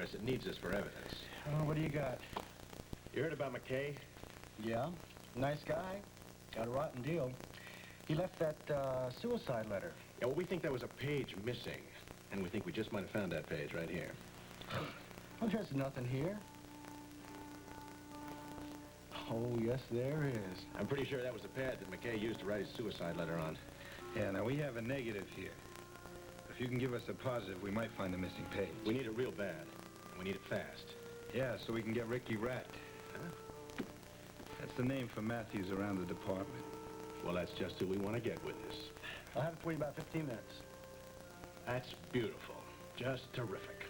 office. It needs us for evidence. Oh, what do you got? You heard about McKay? Yeah, nice guy. Got a rotten deal. He left that suicide letter. Yeah, well, we think there was a page missing. And we think we just might have found that page right here. Oh, there's nothing here. Oh, yes, there is. I'm pretty sure that was the pad that McKay used to write his suicide letter on. Yeah, now we have a negative here. If you can give us a positive, we might find the missing page. We need it real bad. And we need it fast. Yeah, so we can get Ricky Rat. Huh? That's the name for Matthews around the department. Well, that's just who we want to get with this. I'll have it for you in about 15 minutes. That's beautiful. Just terrific.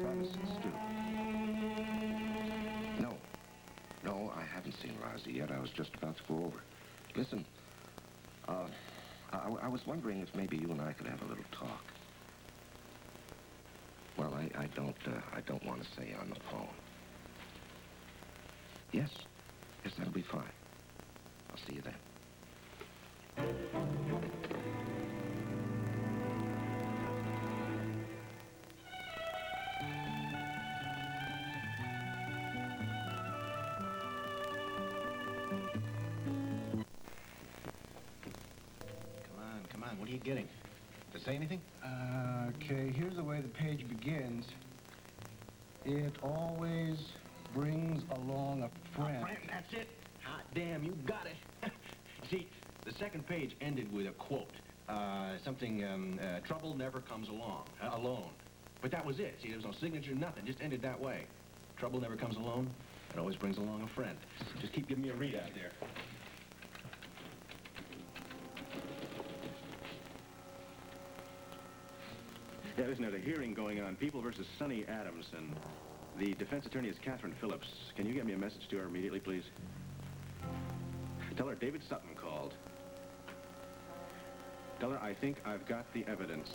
Promising Stu. No, I haven't seen Liza yet. I was just about to go over. Listen, I was wondering if maybe you and I could have a little talk. Well, I don't want to say on the phone. Yes, that'll be fine. I'll see you then. Come on, what are you getting? To say anything? Okay, here's the way the page begins. It always brings along a friend. That's it. Hot damn, you got it. See, the second page ended with a quote. Trouble never comes alone. But that was it. See, there was no signature, nothing. Just ended that way. Trouble never comes alone. It always brings along a friend. Just keep giving me a read out there. Yeah, listen, there's a hearing going on. People versus Sonny Adams, and the defense attorney is Catherine Phillips. Can you get me a message to her immediately, please? Tell her David Sutton called. Tell her I think I've got the evidence.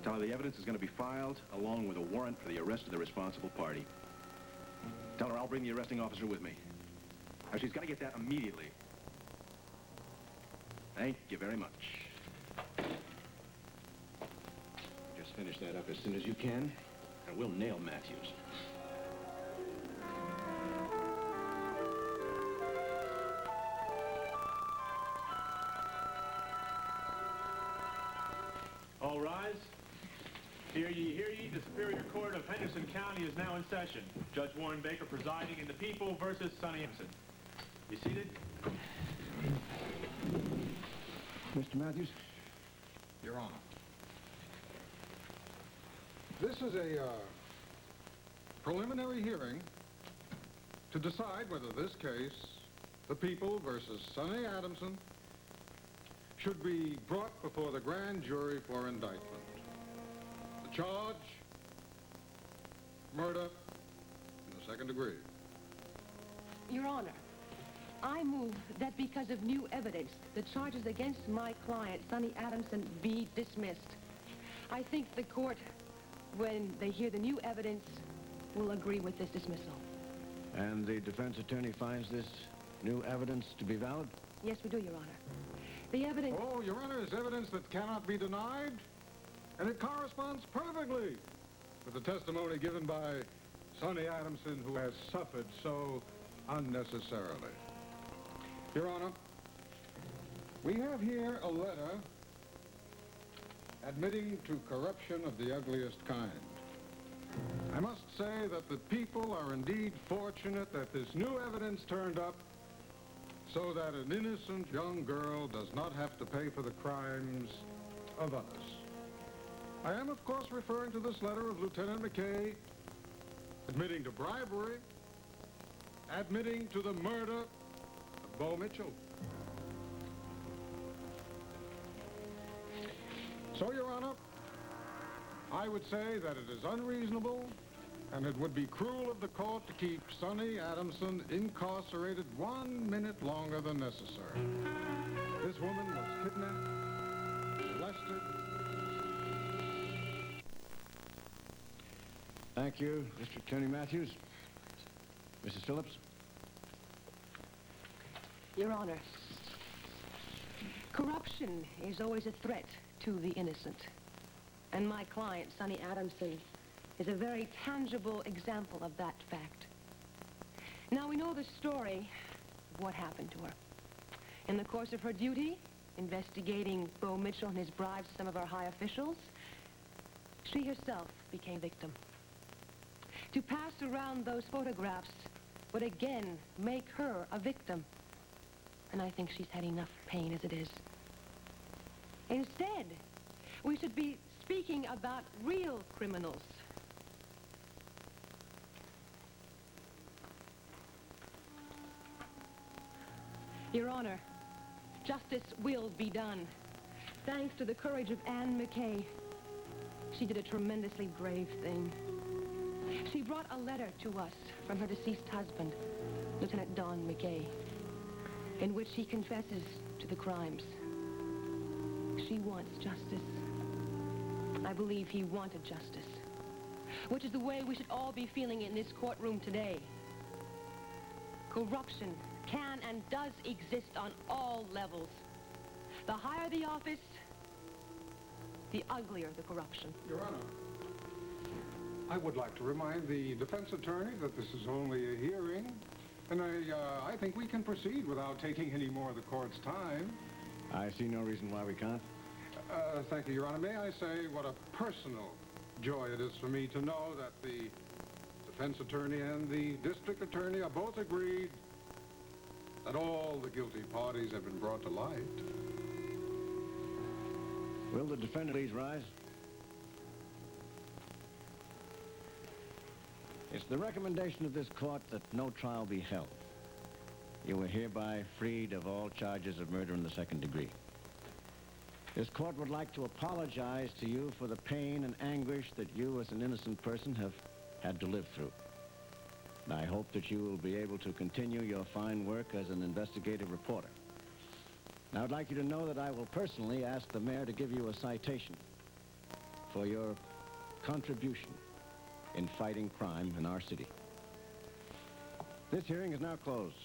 Tell her the evidence is going to be filed along with a warrant for the arrest of the responsible party. Tell her I'll bring the arresting officer with me. Now, she's got to get that immediately. Thank you very much. Just finish that up as soon as you can, and we'll nail Matthews. All rise. Hear ye, hear ye. The Superior Court of Henderson County is now in session. Judge Warren Baker presiding in the People versus Sonny Adamson. You seated? Mr. Matthews? Your Honor. This is a preliminary hearing to decide whether this case, the People versus Sonny Adamson, should be brought before the grand jury for indictment. The charge, murder in the second degree. Your Honor, I move that because of new evidence, the charges against my client, Sonny Adamson, be dismissed. I think the court, when they hear the new evidence, will agree with this dismissal. And the defense attorney finds this new evidence to be valid? Yes, we do, Your Honor. The evidence... Oh, Your Honor, is evidence that cannot be denied, and it corresponds perfectly with the testimony given by Sonny Adamson, who has suffered so unnecessarily. Your Honor, we have here a letter admitting to corruption of the ugliest kind. I must say that the People are indeed fortunate that this new evidence turned up so that an innocent young girl does not have to pay for the crimes of others. I am, of course, referring to this letter of Lieutenant McKay admitting to bribery, admitting to the murder of Beau Mitchell. So, Your Honor, I would say that it is unreasonable and it would be cruel of the court to keep Sonny Adamson incarcerated 1 minute longer than necessary. This woman was kidnapped, molested. Thank you, Mr. Attorney Matthews. Mrs. Phillips? Your Honor, corruption is always a threat to the innocent. And my client, Sonny Adamson, is a very tangible example of that fact. Now, we know the story of what happened to her. In the course of her duty, investigating Beau Mitchell and his bribes to some of our high officials, she herself became victim. To pass around those photographs would again make her a victim. And I think she's had enough pain as it is. Instead, we should be speaking about real criminals. Your Honor, justice will be done. Thanks to the courage of Anne McKay. She did a tremendously brave thing. She brought a letter to us from her deceased husband, Lieutenant Don McKay, in which he confesses to the crimes. She wants justice. I believe he wanted justice, which is the way we should all be feeling in this courtroom today. Corruption can and does exist on all levels. The higher the office, the uglier the corruption. Your Honor, I would like to remind the defense attorney that this is only a hearing, and I think we can proceed without taking any more of the court's time. I see no reason why we can't. Thank you, Your Honor. May I say what a personal joy it is for me to know that the defense attorney and the district attorney are both agreed that all the guilty parties have been brought to light. Will the defendant please rise? It's the recommendation of this court that no trial be held. You are hereby freed of all charges of murder in the second degree. This court would like to apologize to you for the pain and anguish that you as an innocent person have had to live through. And I hope that you will be able to continue your fine work as an investigative reporter. Now, I'd like you to know that I will personally ask the mayor to give you a citation for your contribution in fighting crime in our city. This hearing is now closed.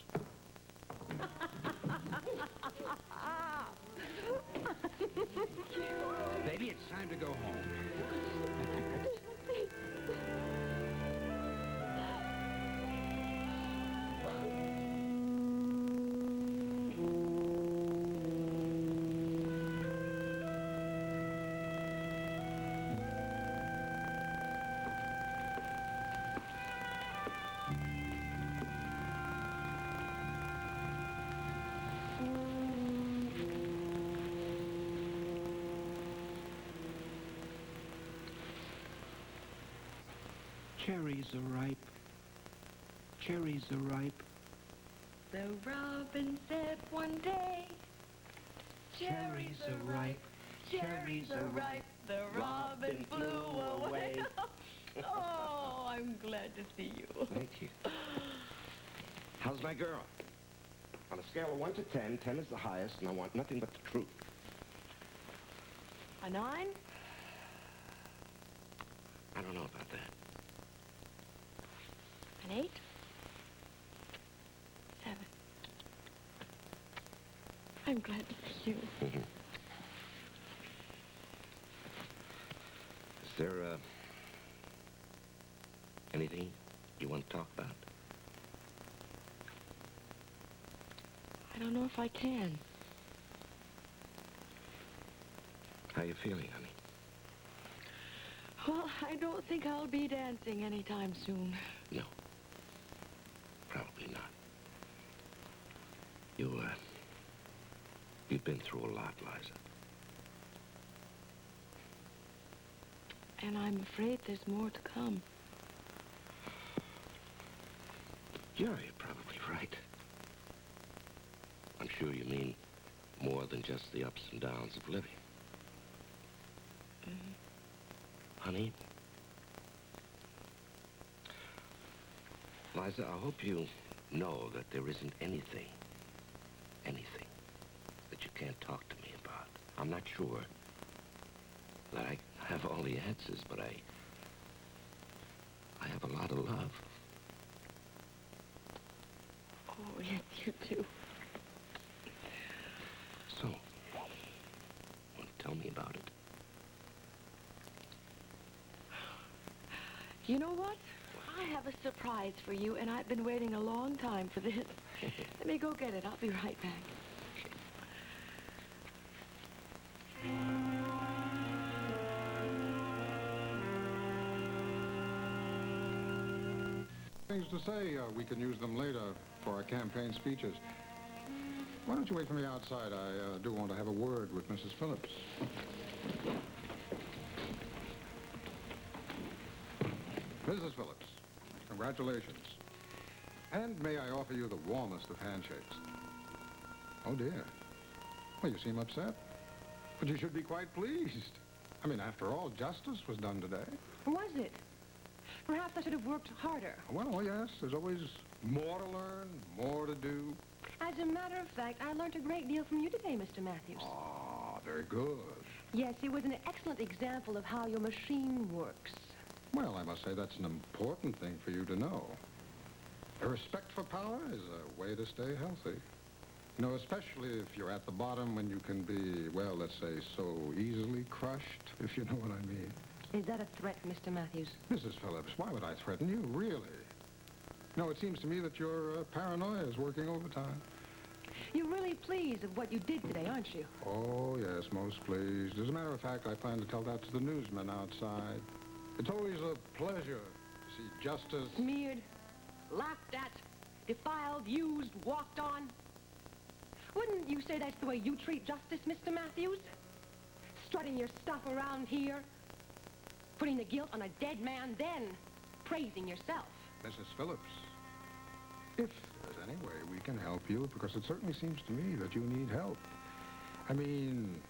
Baby, it's time to go home. Cherries are ripe. Cherries are ripe. The robin said one day, cherries are ripe, cherries are ripe. The robin flew away. Oh, I'm glad to see you. Thank you. How's my girl? On a scale of 1 to 10, 10 is the highest, and I want nothing but the truth. A 9? I don't know about that. An 8? 7. I'm glad to see you. Is there, anything you want to talk about? I don't know if I can. How you feeling, honey? Well, I don't think I'll be dancing anytime soon. No. Probably not. You've been through a lot, Liza. And I'm afraid there's more to come. Yeah, you're probably right. I'm sure you mean more than just the ups and downs of living. Mm-hmm. Honey, Liza, I hope you know that there isn't anything that you can't talk to me about. I'm not sure that I have all the answers, but I have a lot of love. Oh, yes, you do. So, well, tell me about it. You know what? I have a surprise for you, and I've been waiting a long time for this. Let me go get it. I'll be right back. Things to say, we can use them later for our campaign speeches. Why don't you wait for me outside? I do want to have a word with Mrs. Phillips. Mrs. Phillips, congratulations. And may I offer you the warmest of handshakes. Oh, dear. Well, you seem upset. But you should be quite pleased. I mean, after all, justice was done today. Was it? Perhaps I should have worked harder. Well, yes, there's always more to learn, more to do. As a matter of fact, I learned a great deal from you today, Mr. Matthews. Ah, very good. Yes, it was an excellent example of how your machine works. Well, I must say that's an important thing for you to know. A respect for power is a way to stay healthy. You know, especially if you're at the bottom when you can be, well, let's say, so easily crushed, if you know what I mean. Is that a threat, Mr. Matthews? Mrs. Phillips, why would I threaten you, really? No, it seems to me that your paranoia is working overtime. You're really pleased of what you did today, aren't you? Oh, yes, most pleased. As a matter of fact, I plan to tell that to the newsmen outside. It's always a pleasure to see justice... Smeared, laughed at, defiled, used, walked on. Wouldn't you say that's the way you treat justice, Mr. Matthews? Strutting your stuff around here, putting the guilt on a dead man, then praising yourself. Mrs. Phillips, if there's any way we can help you, because it certainly seems to me that you need help. I mean,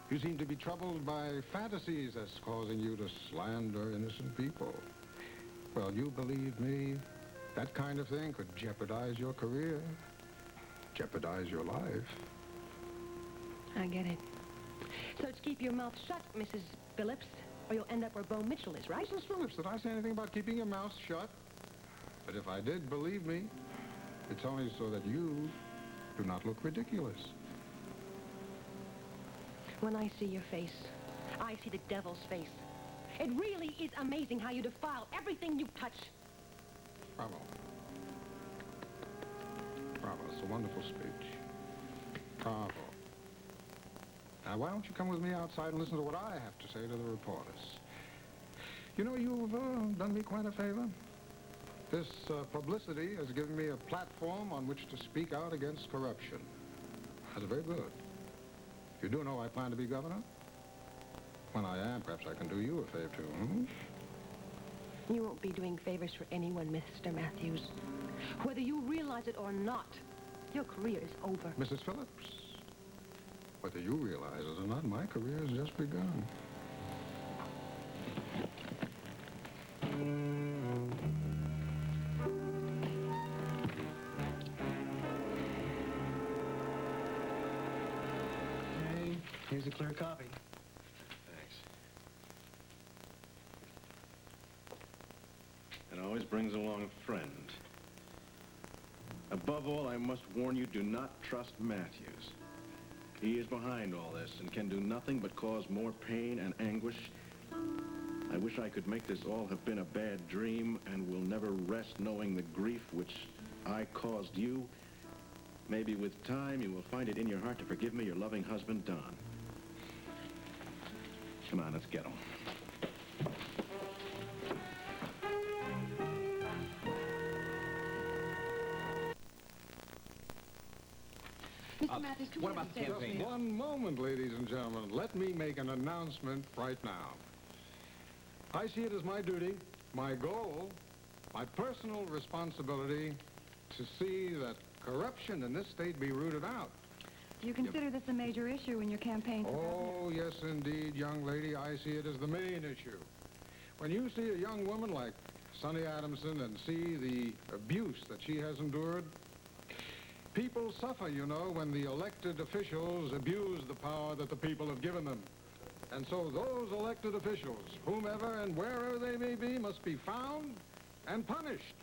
you seem to be troubled by fantasies that's causing you to slander innocent people. Well, you believe me, that kind of thing could jeopardize your career, jeopardize your life. I get it. So it's keep your mouth shut, Mrs. Phillips, or you'll end up where Beau Mitchell is, right? Mrs. Phillips, did I say anything about keeping your mouth shut? But if I did, believe me, it's only so that you do not look ridiculous. When I see your face, I see the devil's face. It really is amazing how you defile everything you touch. Bravo. Bravo, it's a wonderful speech. Bravo. Now, why don't you come with me outside and listen to what I have to say to the reporters? You know, you've done me quite a favor. This publicity has given me a platform on which to speak out against corruption. That's very good. You do know I plan to be governor? When I am, perhaps I can do you a favor, too, hmm? You won't be doing favors for anyone, Mr. Matthews. Whether you realize it or not, your career is over. Mrs. Phillips, whether you realize it or not, my career has just begun. Okay, here's a clear copy. Thanks. It always brings along a friend. Above all, I must warn you, do not trust Matthews. He is behind all this and can do nothing but cause more pain and anguish. I wish I could make this all have been a bad dream and will never rest knowing the grief which I caused you. Maybe with time you will find it in your heart to forgive me, your loving husband, Don. Come on, let's get him. Mr. Matthews, what about the campaign? Just one moment, ladies and gentlemen. Let me make an announcement right now. I see it as my duty, my goal, my personal responsibility to see that corruption in this state be rooted out. Do you consider this a major issue in your campaign for Oh, yes, indeed, young lady. I see it as the main issue. When you see a young woman like Sonny Adamson and see the abuse that she has endured, people suffer, you know, when the elected officials abuse the power that the people have given them. And so those elected officials, whomever and wherever they may be, must be found and punished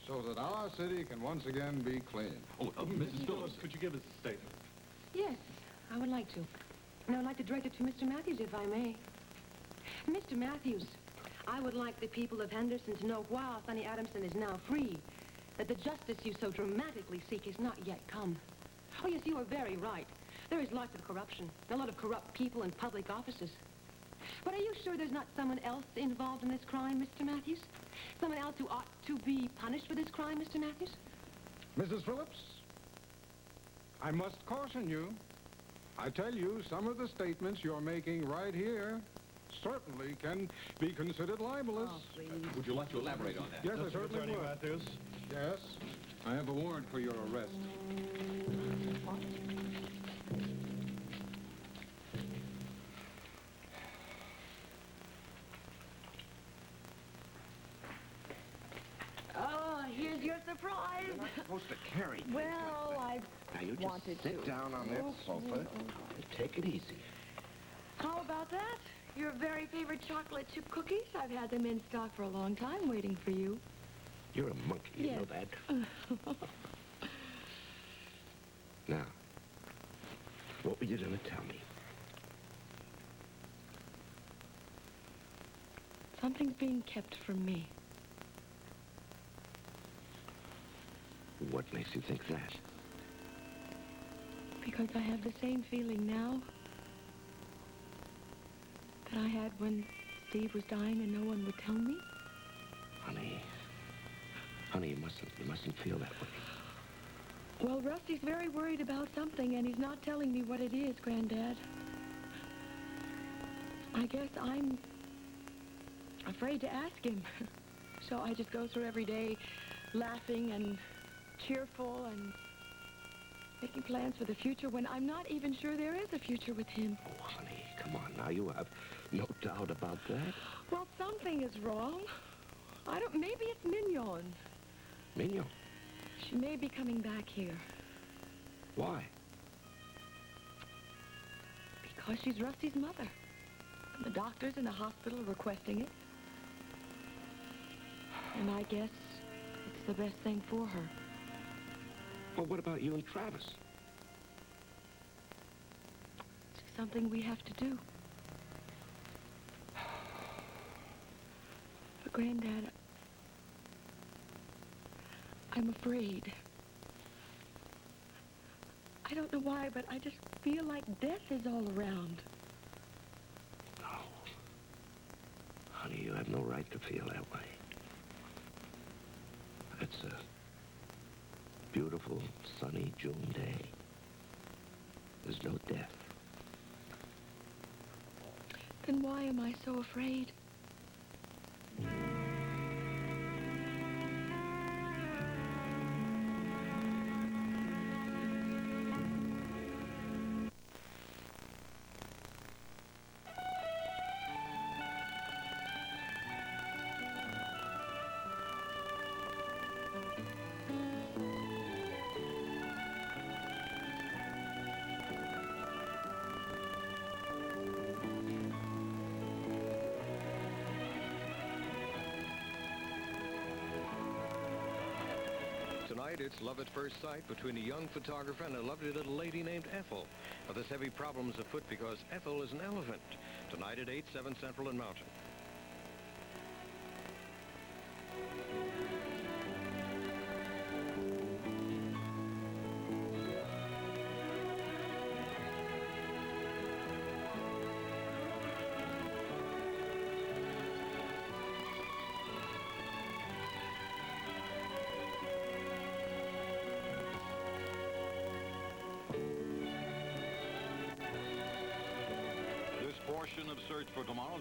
so that our city can once again be clean. Mrs. Phillips, could you give us a statement? Yes, I would like to. And I would like to direct it to Mr. Matthews, if I may. Mr. Matthews, I would like the people of Henderson to know while Sonny Adamson is now free, that the justice you so dramatically seek has not yet come. Oh, yes, you are very right. There is lots of corruption, a lot of corrupt people in public offices. But are you sure there's not someone else involved in this crime, Mr. Matthews? Someone else who ought to be punished for this crime, Mr. Matthews? Mrs. Phillips, I must caution you. I tell you, some of the statements you're making right here certainly can be considered libelous. Oh, please. Would you like to elaborate on that? Yes, I certainly would. Matthews. Yes, I have a warrant for your arrest. Oh, here's your surprise. You're not supposed to carry things Well, like I that. Now, you wanted just sit to. down on that sofa and take it easy. How about that? Your very favorite chocolate chip cookies? I've had them in stock for a long time, waiting for you. You're a monkey, you know that. Now, what were you going to tell me? Something's being kept from me. What makes you think that? Because I have the same feeling now that I had when Steve was dying and no one would tell me. Honey, you mustn't feel that way. Well, Rusty's very worried about something, and he's not telling me what it is, Granddad. I guess I'm afraid to ask him. So I just go through every day laughing and cheerful and making plans for the future when I'm not even sure there is a future with him. Oh, honey, come on now. You have no doubt about that. Well, something is wrong. Maybe it's Mignon. Mignon? She may be coming back here. Why? Because she's Rusty's mother. And the doctors in the hospital are requesting it. And I guess it's the best thing for her. Well, what about you and Travis? It's something we have to do. But, Granddad, I'm afraid. I don't know why, but I just feel like death is all around. No. Honey, you have no right to feel that way. It's a beautiful, sunny June day. There's no death. Then why am I so afraid? Tonight, it's love at first sight between a young photographer and a lovely little lady named Ethel. But this heavy problem's afoot because Ethel is an elephant. Tonight at 8, 7 Central and Mountain. Portion of Search for Tomorrow.